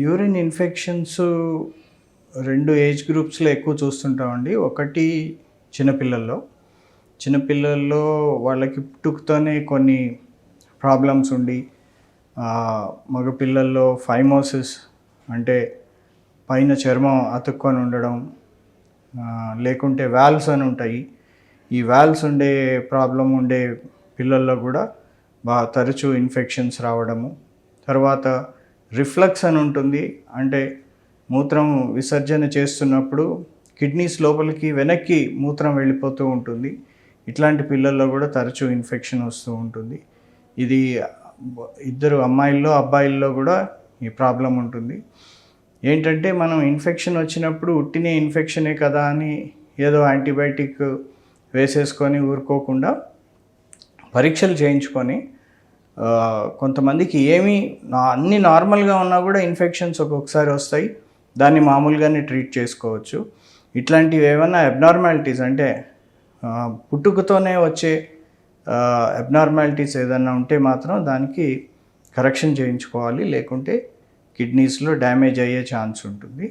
Urine infections 2 age గ్రూప్స్‌లో ఎక్కువ చూస్తుంటామండి. ఒకటి చిన్నపిల్లల్లో. చిన్నపిల్లల్లో వాళ్ళకి పుట్టుకతోనే కొన్ని ప్రాబ్లమ్స్ ఉండి మగపిల్లల్లో ఫైమోసిస్ అంటే పైన చర్మం అతుక్కొని ఉండడం, లేకుంటే వాల్వ్స్ అని ఉంటాయి. ఈ వాల్వ్స్ ఉండే ప్రాబ్లమ్ ఉండే పిల్లల్లో కూడా తరచూ ఇన్ఫెక్షన్స్ రావడము. తర్వాత రిఫ్లక్స్ అని ఉంటుంది. అంటే మూత్రం విసర్జన చేస్తున్నప్పుడు కిడ్నీస్ లోపలికి వెనక్కి మూత్రం వెళ్ళిపోతూ ఉంటుంది. ఇట్లాంటి పిల్లల్లో కూడా తరచూ ఇన్ఫెక్షన్ వస్తూ ఉంటుంది. ఇది ఇద్దరు అమ్మాయిల్లో అబ్బాయిల్లో కూడా ఈ ప్రాబ్లం ఉంటుంది. ఏంటంటే మనం ఇన్ఫెక్షన్ వచ్చినప్పుడు ఉట్టినే ఇన్ఫెక్షనే కదా అని ఏదో యాంటీబయాటిక్ వేసేసుకొని ఊరుకోకుండా పరీక్షలు చేయించుకొని కొంతమందికి అన్నీ నార్మల్గా ఉన్నా కూడా ఇన్ఫెక్షన్స్ ఒక్కొక్కసారి వస్తాయి. దాన్ని మామూలుగానే ట్రీట్ చేసుకోవచ్చు. ఇట్లాంటివి ఏమైనా అబ్నార్మాలిటీస్ అంటే పుట్టుకతోనే వచ్చే అబ్నార్మాలిటీస్ ఏదైనా ఉంటే మాత్రం దానికి కరెక్షన్ చేయించుకోవాలి. లేకుంటే కిడ్నీస్లో డ్యామేజ్ అయ్యే ఛాన్స్ ఉంటుంది.